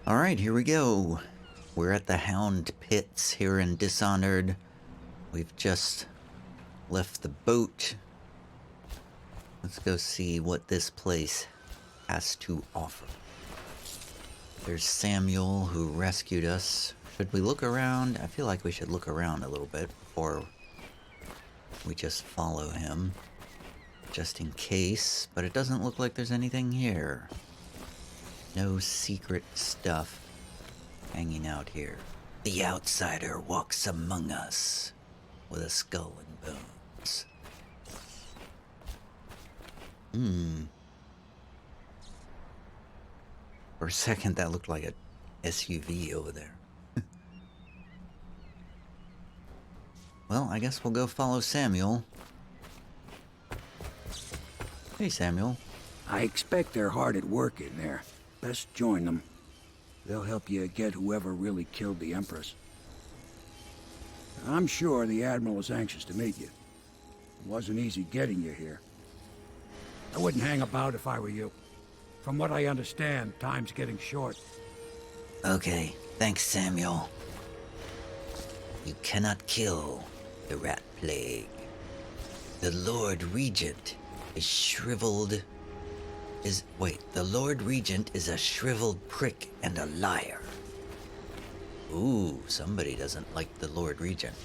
Alright, here we go. We're at the Hound Pits here in Dishonored. We've just left the boat. Let's go see what this place has to offer. There's Samuel who rescued us. Should we look around? I feel like we should look around a little bit before we just follow him. Just in case, but it doesn't look like there's anything here. No secret stuff hanging out here. The outsider walks among us with a skull and bones. For a second that looked like a SUV over there. Well, I guess we'll go follow Samuel. Hey, Samuel. I expect they're hard at work in there. Best join them. They'll help you get whoever really killed the Empress. I'm sure the Admiral was anxious to meet you. It wasn't easy getting you here. I wouldn't hang about if I were you. From what I understand, time's getting short. Okay, thanks, Samuel. You cannot kill the rat plague. The Lord Regent is shriveled. The Lord Regent is a shriveled prick and a liar. Ooh, somebody doesn't like the Lord Regent.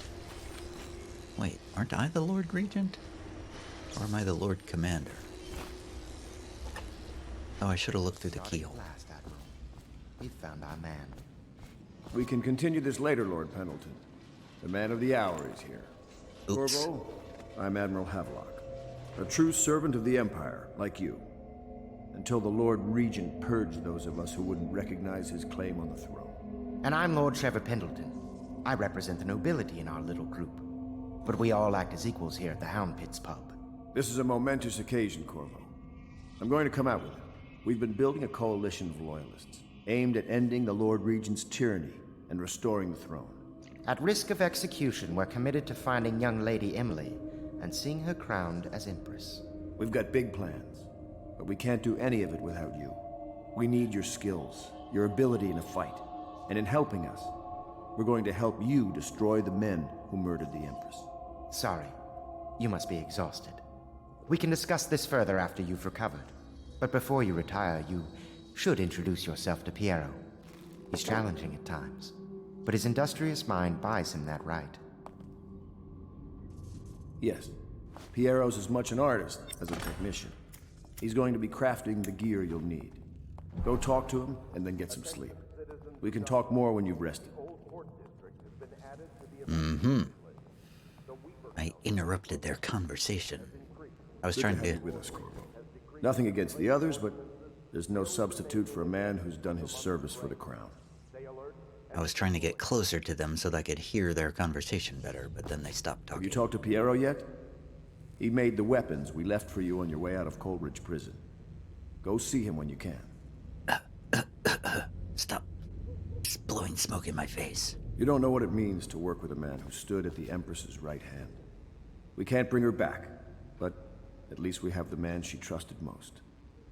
Wait, aren't I the Lord Regent? Or am I the Lord Commander? Oh, I should have looked through the keyhole. We found our man. We can continue this later, Lord Pendleton. The man of the hour is here. Oops. Corvo, I'm Admiral Havelock, a true servant of the Empire, like you. Until the Lord Regent purged those of us who wouldn't recognize his claim on the throne. And I'm Lord Trevor Pendleton. I represent the nobility in our little group. But we all act as equals here at the Hound Pits Pub. This is a momentous occasion, Corvo. I'm going to come out with it. We've been building a coalition of loyalists, aimed at ending the Lord Regent's tyranny and restoring the throne. At risk of execution, we're committed to finding young Lady Emily and seeing her crowned as Empress. We've got big plans, but we can't do any of it without you. We need your skills, your ability in a fight, and in helping us, we're going to help you destroy the men who murdered the Empress. Sorry, you must be exhausted. We can discuss this further after you've recovered. But before you retire, you should introduce yourself to Piero. He's challenging at times, but his industrious mind buys him that right. Yes, Piero's as much an artist as a technician. He's going to be crafting the gear you'll need. Go talk to him, and then get some sleep. We can talk more when you've rested. I interrupted their conversation. I was trying Good to have to... you with us, Corvo. Nothing against the others, but there's no substitute for a man who's done his service for the crown. I was trying to get closer to them so that I could hear their conversation better, but then they stopped Have talking. you talked to Piero yet? He made the weapons we left for you on your way out of Coleridge Prison. Go see him when you can. Stop. Just blowing smoke in my face. You don't know what it means to work with a man who stood at the Empress's right hand. We can't bring her back, but at least we have the man she trusted most.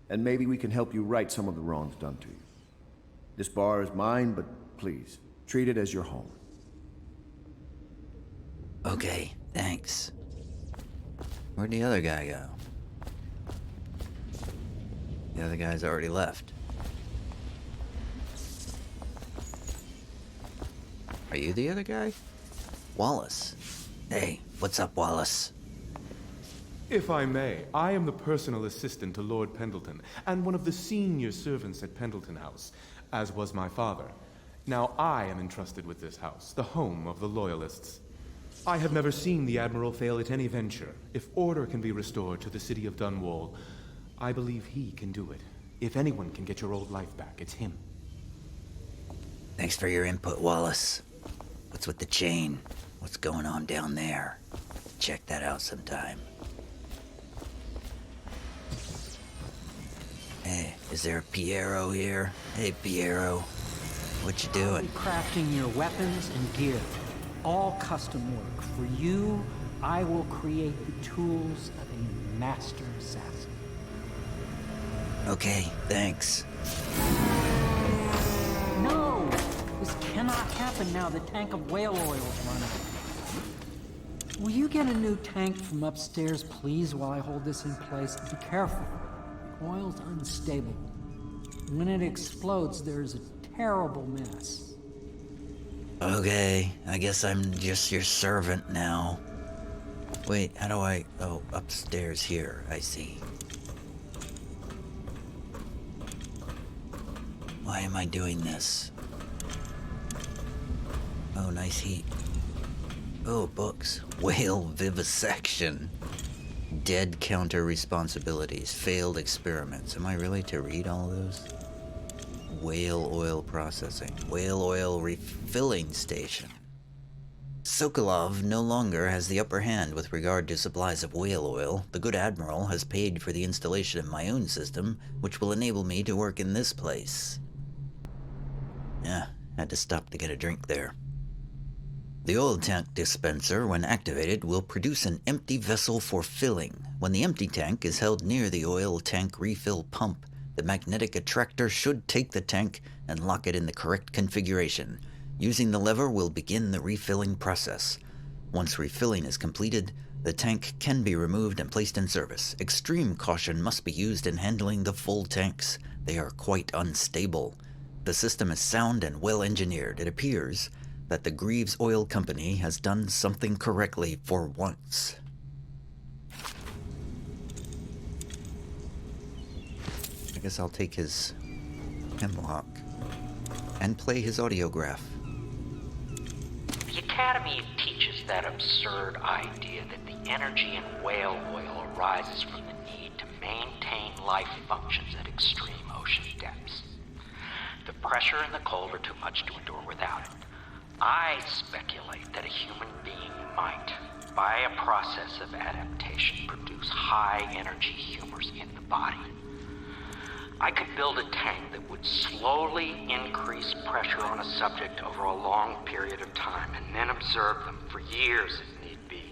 And maybe we can help you right some of the wrongs done to you. This bar is mine, but please, treat it as your home. Okay, thanks. Where'd the other guy go? The other guy's already left. Are you the other guy? Wallace. Hey, what's up, Wallace? If I may, I am the personal assistant to Lord Pendleton, and one of the senior servants at Pendleton House, as was my father. Now I am entrusted with this house, the home of the Loyalists. I have never seen the Admiral fail at any venture. If order can be restored to the city of Dunwall, I believe he can do it. If anyone can get your old life back, it's him. Thanks for your input, Wallace. What's with the chain? What's going on down there? Check that out sometime. Hey, is there a Piero here? Hey, Piero. What you doing? Crafting your weapons and gear. All custom work. For you, I will create the tools of a master assassin. Okay, thanks. cannot happen now the tank of whale oil's run out. Will you get a new tank from upstairs, please, while I hold this in place? Be careful. The oil's unstable. When it explodes, there's a terrible mess. Okay, I guess I'm just your servant now. Wait, how do I... Oh, upstairs here, I see. Why am I doing this? Oh, nice heat. Oh, books. Whale vivisection. Dead counter responsibilities. Failed experiments. Am I really to read all of those? Whale oil processing. Whale oil refilling station. Sokolov no longer has the upper hand with regard to supplies of whale oil. The good admiral has paid for the installation of my own system, which will enable me to work in this place. Yeah, had to stop to get a drink there. The oil tank dispenser, when activated, will produce an empty vessel for filling. When the empty tank is held near the oil tank refill pump, the magnetic attractor should take the tank and lock it in the correct configuration. Using the lever will begin the refilling process. Once refilling is completed, the tank can be removed and placed in service. Extreme caution must be used in handling the full tanks. They are quite unstable. The system is sound and well engineered. It appears that the Greaves Oil Company has done something correctly for once. I guess I'll take his hemlock and play his audiograph. The Academy teaches that absurd idea that the energy in whale oil arises from the need to maintain life functions at extreme ocean depths. The pressure and the cold are too much to endure without it. I speculate that a human being might, by a process of adaptation, produce high-energy humors in the body. I could build a tank that would slowly increase pressure on a subject over a long period of time and then observe them for years if need be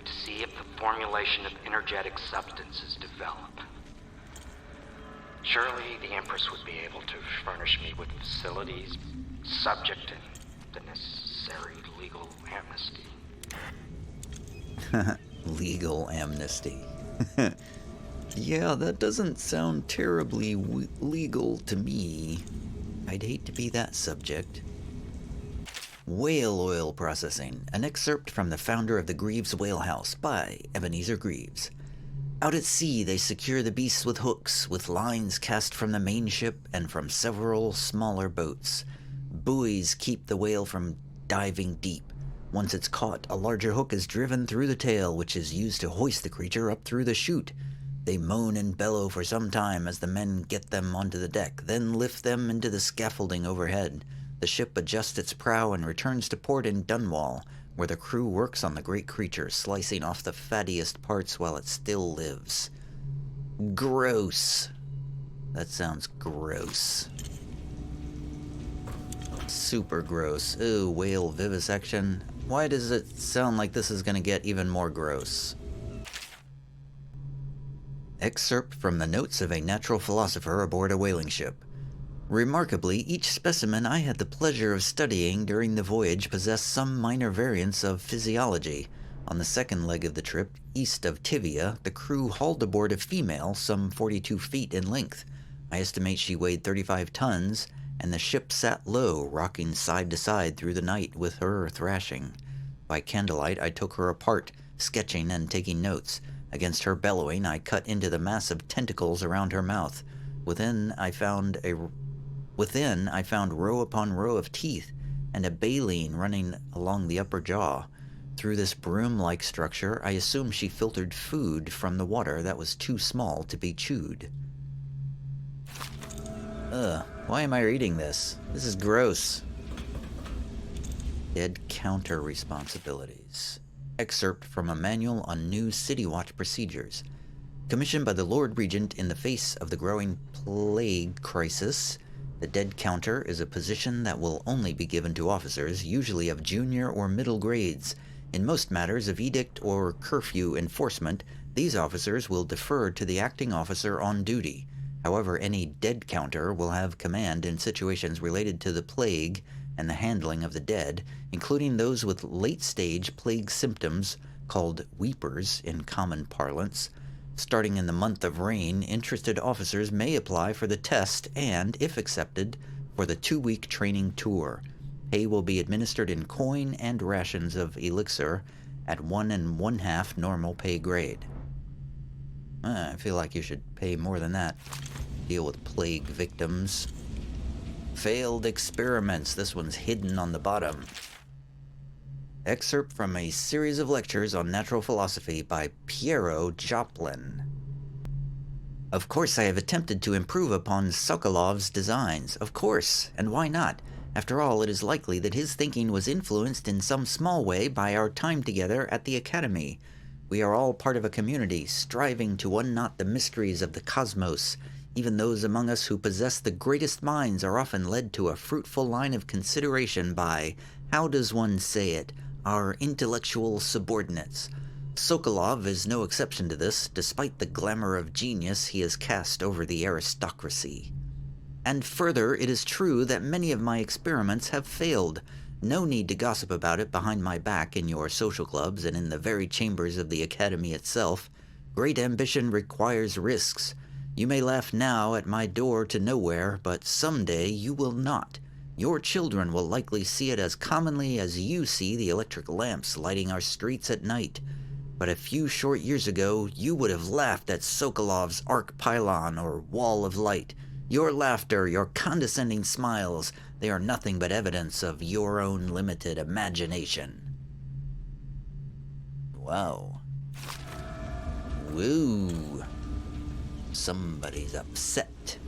to see if the formulation of energetic substances develop. Surely the Empress would be able to furnish me with facilities subject to the necessary legal amnesty. Legal amnesty. Yeah, that doesn't sound terribly legal to me. I'd hate to be that subject. Whale oil processing. An excerpt from The Founder of the Greaves Whale House by Ebenezer Greaves. Out at sea, they secure the beasts with hooks, with lines cast from the main ship and from several smaller boats. Buoys keep the whale from diving deep. Once it's caught, a larger hook is driven through the tail, which is used to hoist the creature up through the chute. They moan and bellow for some time as the men get them onto the deck, then lift them into the scaffolding overhead. The ship adjusts its prow and returns to port in Dunwall, where the crew works on the great creature, slicing off the fattiest parts while it still lives. Gross. That sounds gross. Super gross. Ooh, whale vivisection. Why does it sound like this is gonna get even more gross? Excerpt from the notes of a natural philosopher aboard a whaling ship. Remarkably, each specimen I had the pleasure of studying during the voyage possessed some minor variants of physiology. On the second leg of the trip, east of Tivia, the crew hauled aboard a female some 42 feet in length. I estimate she weighed 35 tons, and the ship sat low, rocking side to side through the night with her thrashing. By candlelight, I took her apart, sketching and taking notes. Against her bellowing, I cut into the massive tentacles around her mouth. Within, I found row upon row of teeth, and a baleen running along the upper jaw. Through this broom-like structure, I assumed she filtered food from the water that was too small to be chewed. Why am I reading this? This is gross. Dead counter responsibilities. Excerpt from a manual on new City Watch procedures. Commissioned by the Lord Regent in the face of the growing plague crisis, the dead counter is a position that will only be given to officers, usually of junior or middle grades. In most matters of edict or curfew enforcement, these officers will defer to the acting officer on duty. However, any dead counter will have command in situations related to the plague and the handling of the dead, including those with late-stage plague symptoms called weepers in common parlance. Starting in the month of rain, interested officers may apply for the test and, if accepted, for the 2-week training tour. Pay will be administered in coin and rations of elixir at 1 1/2 normal pay grade. I feel like you should pay more than that. Deal with plague victims. Failed experiments. This one's hidden on the bottom. Excerpt from a series of lectures on natural philosophy by Piero Joplin. Of course I have attempted to improve upon Sokolov's designs. Of course, and why not? After all, it is likely that his thinking was influenced in some small way by our time together at the Academy. We are all part of a community, striving to unknot the mysteries of the cosmos. Even those among us who possess the greatest minds are often led to a fruitful line of consideration by, how does one say it, our intellectual subordinates. Sokolov is no exception to this, despite the glamour of genius he has cast over the aristocracy. And further, it is true that many of my experiments have failed. No need to gossip about it behind my back in your social clubs and in the very chambers of the Academy itself. Great ambition requires risks. You may laugh now at my door to nowhere, but someday you will not. Your children will likely see it as commonly as you see the electric lamps lighting our streets at night. But a few short years ago, you would have laughed at Sokolov's arc pylon or wall of light. Your laughter, your condescending smiles, they are nothing but evidence of your own limited imagination. Wow. Woo. Somebody's upset.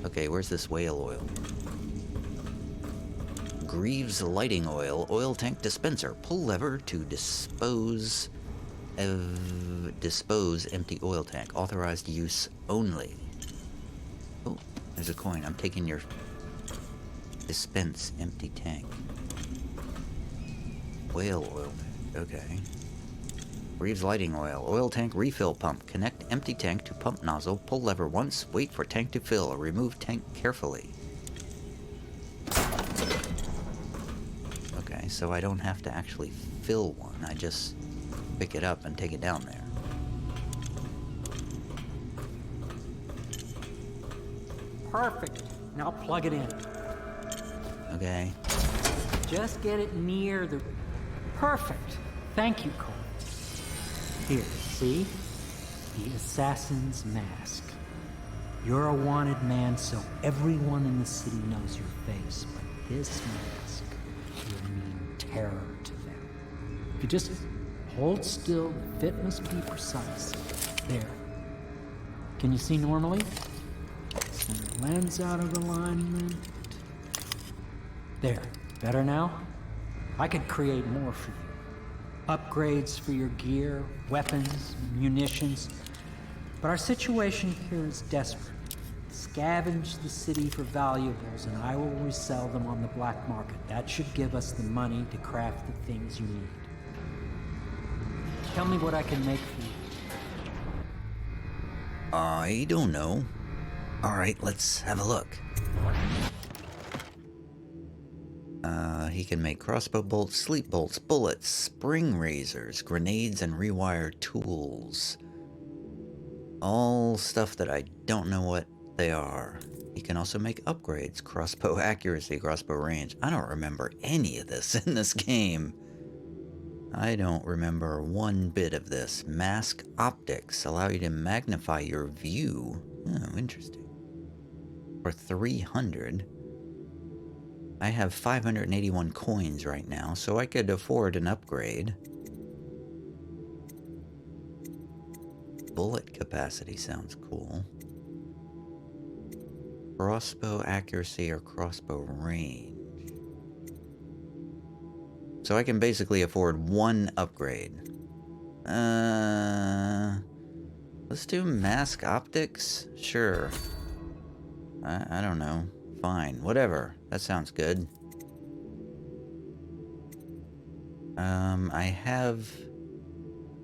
Okay, where's this whale oil? Greaves lighting oil, oil tank dispenser. Pull lever to dispose empty oil tank. Authorized use only. Oh, there's a coin. I'm taking your dispense empty tank. Whale oil. Okay. Greaves lighting oil. Oil tank refill pump. Connect empty tank to pump nozzle. Pull lever once. Wait for tank to fill. Remove tank carefully. Okay, so I don't have to actually fill one. I just pick it up and take it down there. Perfect. Now plug it in. Okay. Just get it near the... Perfect. Thank you, Cole. Here, see? The assassin's mask. You're a wanted man, so everyone in the city knows your face, but this mask will mean terror to them. If you just hold still, the fit must be precise. There. Can you see normally? Send the lens out of alignment. There. Better now? I could create more for you. Upgrades for your gear, weapons, munitions. But our situation here is desperate. Scavenge the city for valuables and I will resell them on the black market. That should give us the money to craft the things you need. Tell me what I can make for you. I don't know. Alright, let's have a look. He can make crossbow bolts, sleep bolts, bullets, spring razors, grenades, and rewired tools. All stuff that I don't know what they are. He can also make upgrades, crossbow accuracy, crossbow range. I don't remember any of this in this game. I don't remember one bit of this. Mask optics allow you to magnify your view. Oh, interesting. For 300. I have 581 coins right now, so I could afford an upgrade. Bullet capacity sounds cool. Crossbow accuracy or crossbow range. So I can basically afford one upgrade. Let's do mask optics? Sure. I don't know. Fine, whatever. That sounds good. I have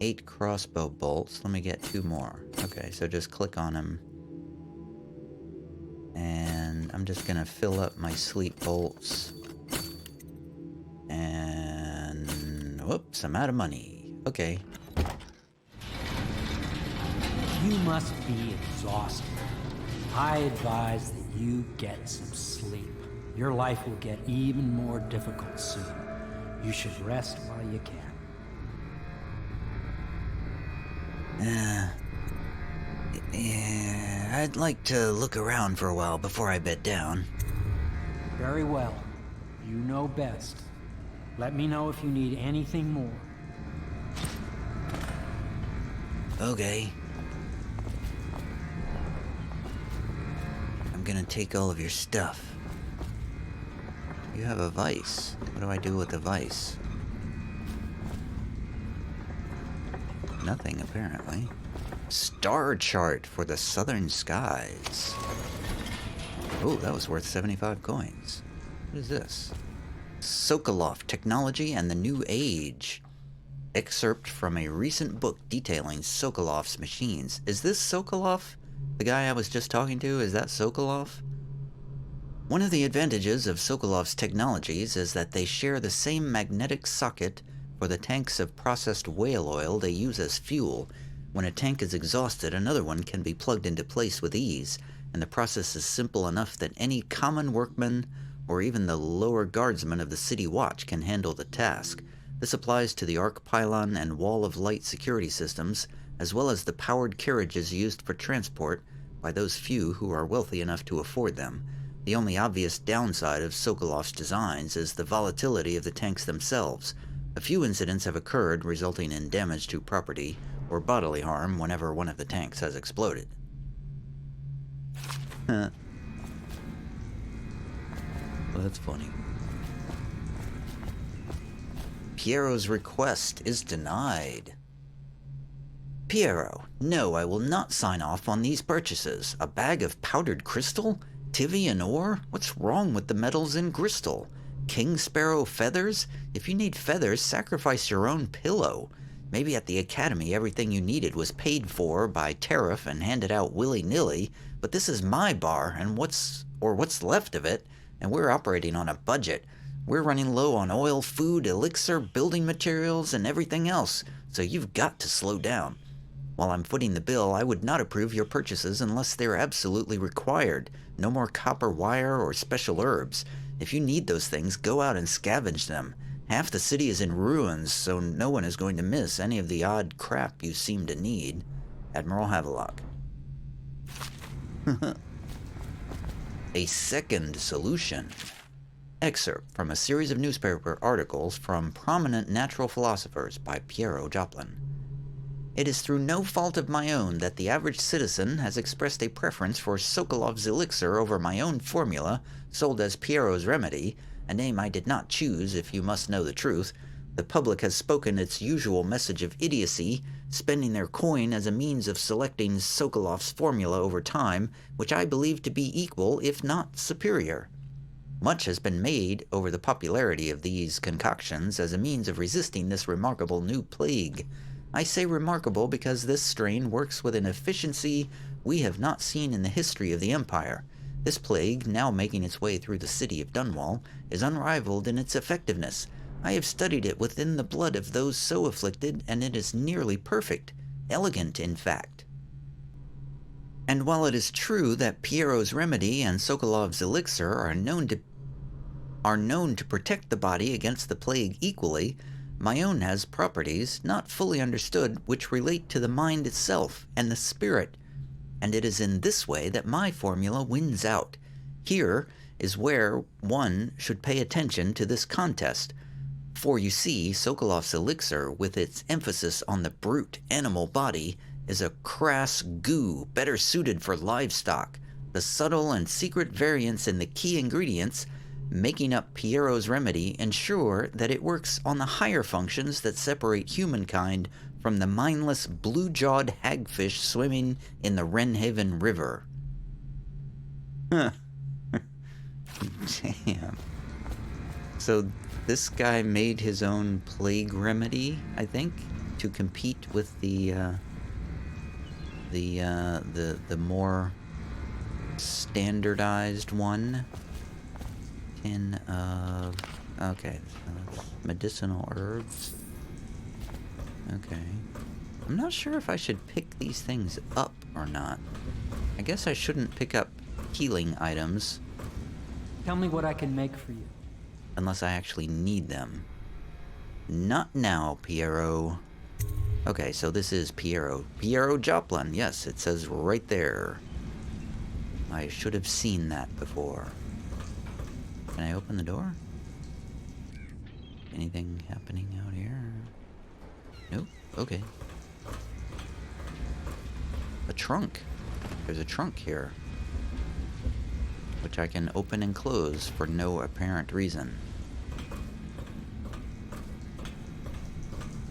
8 crossbow bolts. Let me get 2 more. Okay, so just click on them. And, I'm just gonna fill up my sleep bolts. And... whoops, I'm out of money. Okay. You must be exhausted. I advise that you get some sleep. Your life will get even more difficult soon. You should rest while you can. Yeah, I'd like to look around for a while before I bed down. Very well. You know best. Let me know if you need anything more. Okay. I'm gonna take all of your stuff. You have a vice. What do I do with the vice? Nothing, apparently. Star chart for the southern skies. Oh, that was worth 75 coins. What is this? Sokolov Technology and the New Age. Excerpt from a recent book detailing Sokolov's machines. Is this Sokolov? The guy I was just talking to? Is that Sokolov? One of the advantages of Sokolov's technologies is that they share the same magnetic socket for the tanks of processed whale oil they use as fuel. When a tank is exhausted, another one can be plugged into place with ease, and the process is simple enough that any common workman or even the lower guardsman of the city watch can handle the task. This applies to the arc pylon and wall of light security systems, as well as the powered carriages used for transport by those few who are wealthy enough to afford them. The only obvious downside of Sokolov's designs is the volatility of the tanks themselves. A few incidents have occurred, resulting in damage to property or bodily harm whenever one of the tanks has exploded. Well, that's funny. Piero's request is denied. Piero, no, I will not sign off on these purchases. A bag of powdered crystal? Tivian ore? What's wrong with the metals in crystal? King Sparrow feathers? If you need feathers, sacrifice your own pillow. Maybe at the academy everything you needed was paid for by tariff and handed out willy-nilly, but this is my bar, and what's left of it, and we're operating on a budget. We're running low on oil, food, elixir, building materials, and everything else, so you've got to slow down. While I'm footing the bill, I would not approve your purchases unless they're absolutely required. No more copper wire or special herbs. If you need those things, go out and scavenge them. Half the city is in ruins, so no one is going to miss any of the odd crap you seem to need. Admiral Havelock. A second solution. Excerpt from a series of newspaper articles from prominent natural philosophers by Piero Joplin. It is through no fault of my own that the average citizen has expressed a preference for Sokolov's elixir over my own formula, sold as Piero's remedy, a name I did not choose if you must know the truth. The public has spoken its usual message of idiocy, spending their coin as a means of selecting Sokolov's formula over time, which I believe to be equal, if not superior. Much has been made over the popularity of these concoctions as a means of resisting this remarkable new plague. I say remarkable because this strain works with an efficiency we have not seen in the history of the Empire. This plague, now making its way through the city of Dunwall, is unrivaled in its effectiveness. I have studied it within the blood of those so afflicted, and it is nearly perfect. Elegant, in fact. And while it is true that Piero's remedy and Sokolov's elixir are known to protect the body against the plague equally, my own has properties, not fully understood, which relate to the mind itself and the spirit, and it is in this way that my formula wins out. Here is where one should pay attention to this contest, for you see, Sokolov's elixir, with its emphasis on the brute animal body, is a crass goo better suited for livestock. The subtle and secret variance in the key ingredients making up Piero's remedy ensure that it works on the higher functions that separate humankind from the mindless blue-jawed hagfish swimming in the Wrenhaven River. Huh. Damn. So this guy made his own plague remedy, I think, to compete with the more standardized one. Tin of... Okay, medicinal herbs. Okay. I'm not sure if I should pick these things up or not. I guess I shouldn't pick up healing items. Tell me what I can make for you. Unless I actually need them. Not now, Piero. Okay, so this is Piero. Piero Joplin. Yes, it says right there. I should have seen that before. Can I open the door? Anything happening out here? Nope. Okay. A trunk. There's a trunk here. Which I can open and close for no apparent reason.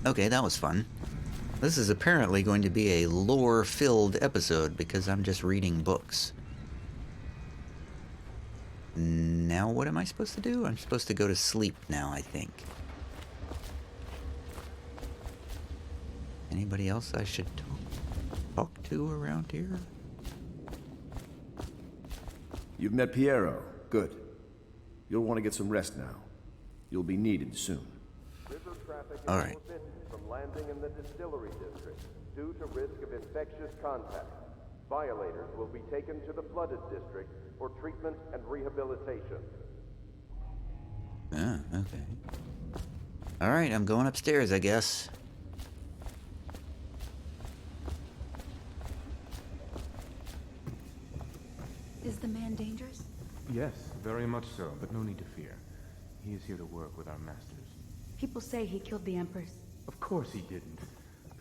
Okay, that was fun. This is apparently going to be a lore-filled episode because I'm just reading books. Now what am I supposed to do? I'm supposed to go to sleep now, I think. Anybody else I should talk to around here? You've met Piero. Good. You'll want to get some rest now. You'll be needed soon. All right. From landing in the distillery district due to risk of infectious contact. Violators will be taken to the flooded district for treatment and rehabilitation. Ah, okay. All right, I'm going upstairs, I guess. Is the man dangerous? Yes, very much so, but no need to fear. He is here to work with our masters. People say he killed the Empress. Of course he didn't.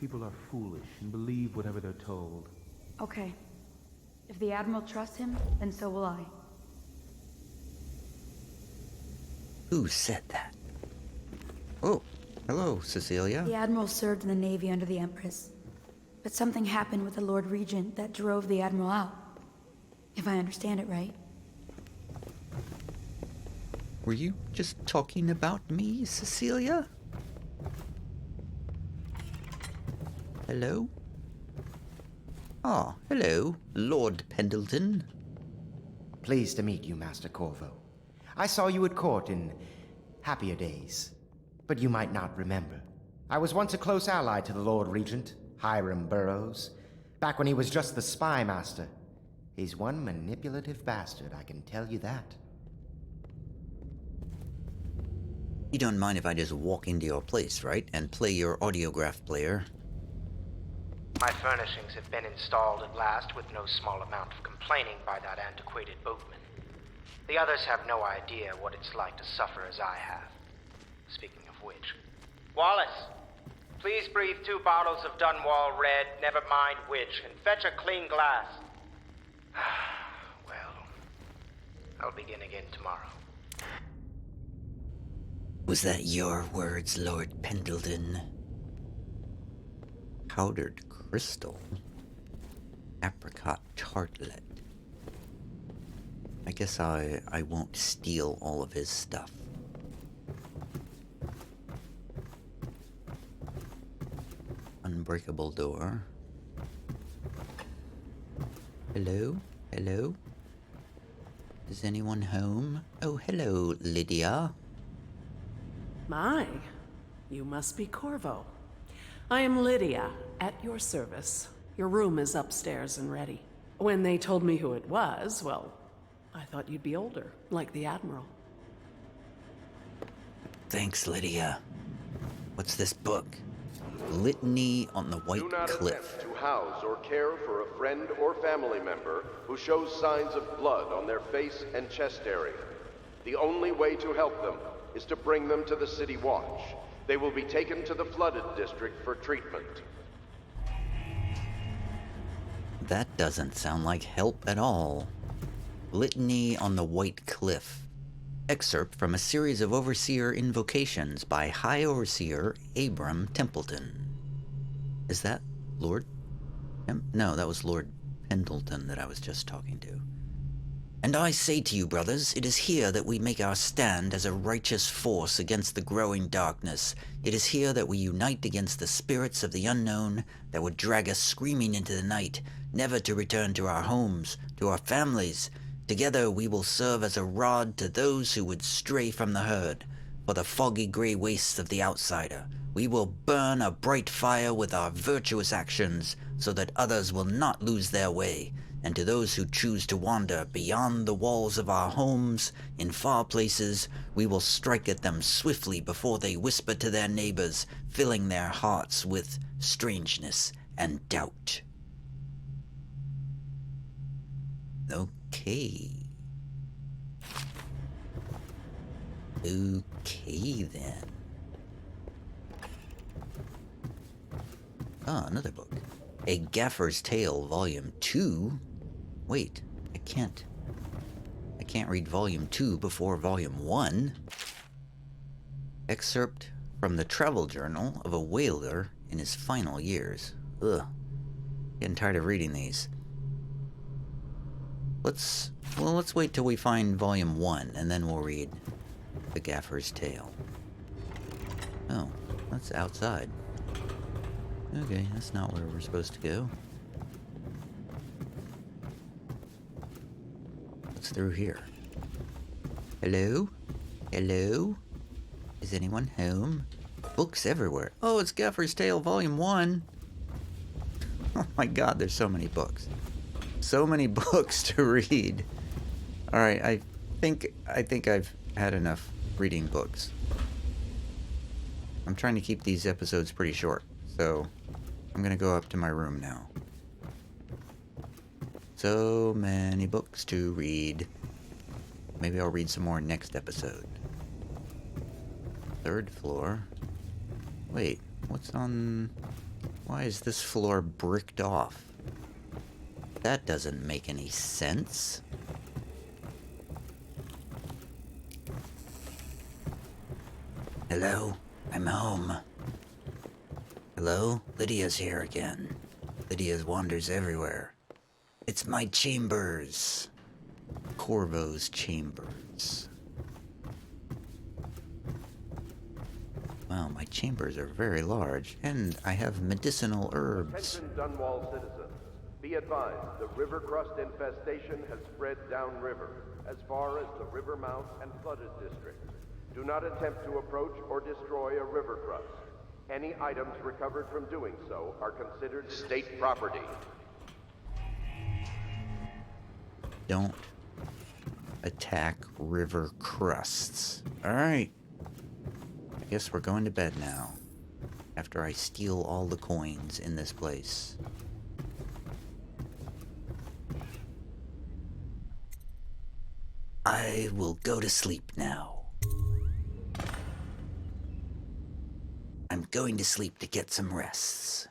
People are foolish and believe whatever they're told. Okay. If the Admiral trusts him, then so will I. Who said that? Oh, hello, Cecilia. The Admiral served in the Navy under the Empress. But something happened with the Lord Regent that drove the Admiral out. If I understand it right. Were you just talking about me, Cecilia? Hello? Ah, hello, Lord Pendleton. Pleased to meet you, Master Corvo. I saw you at court in happier days, but you might not remember. I was once a close ally to the Lord Regent, Hiram Burroughs, back when he was just the spy master. He's one manipulative bastard, I can tell you that. You don't mind if I just walk into your place, right? And play your audiograph player? My furnishings have been installed at last with no small amount of complaining by that antiquated boatman. The others have no idea what it's like to suffer as I have. Speaking of which... Wallace! Please breathe 2 bottles of Dunwall Red, never mind which, and fetch a clean glass. Well, I'll begin again tomorrow. Was that your words, Lord Pendleton? Powdered crystal. Apricot tartlet. I guess I won't steal all of his stuff. Unbreakable door. Hello? Hello? Is anyone home? Oh, hello, Lydia. My, you must be Corvo. I am Lydia, at your service. Your room is upstairs and ready. When they told me who it was, well, I thought you'd be older, like the Admiral. Thanks, Lydia. What's this book? Litany on the White Do not Cliff. attempt to house or care for a friend or family member who shows signs of blood on their face and chest area. The only way to help them is to bring them to the City Watch. They will be taken to the flooded district for treatment. That doesn't sound like help at all. Litany on the White Cliff. Excerpt from a series of Overseer invocations by High Overseer Abram Templeton. Is that Lord? No, that was Lord Pendleton that I was just talking to. And I say to you, brothers, it is here that we make our stand as a righteous force against the growing darkness. It is here that we unite against the spirits of the unknown that would drag us screaming into the night, never to return to our homes, to our families. Together we will serve as a rod to those who would stray from the herd, for the foggy gray wastes of the outsider. We will burn a bright fire with our virtuous actions, so that others will not lose their way. And to those who choose to wander beyond the walls of our homes, in far places, we will strike at them swiftly before they whisper to their neighbors, filling their hearts with strangeness and doubt. Okay. Okay, then. Ah, another book. A Gaffer's Tale, Volume 2? Wait, I can't read Volume 2 before Volume 1. Excerpt from the travel journal of a whaler in his final years. Ugh. Getting tired of reading these. Let's wait till we find Volume 1, and then we'll read The Gaffer's Tale. Oh, that's outside. Okay, that's not where we're supposed to go. What's through here? Hello? Hello? Is anyone home? Books everywhere. Oh, it's Gaffer's Tale, Volume 1. Oh my god, there's so many books. So many books to read. Alright, I think I've had enough reading books. I'm trying to keep these episodes pretty short, so I'm gonna go up to my room now. So many books to read. Maybe I'll read some more next episode. 3rd floor. Wait, what's on... Why is this floor bricked off? That doesn't make any sense. Hello? I'm home. Hello? Lydia's here again. Lydia wanders everywhere. It's my chambers. Corvo's chambers. Wow, my chambers are very large, and I have medicinal herbs. Attention Dunwall citizens. Be advised, the river crust infestation has spread downriver, as far as the river mouth and flooded districts. Do not attempt to approach or destroy a river crust. Any items recovered from doing so are considered state property. Don't attack river crusts. Alright. I guess we're going to bed now. After I steal all the coins in this place. I will go to sleep now. I'm going to sleep to get some rests.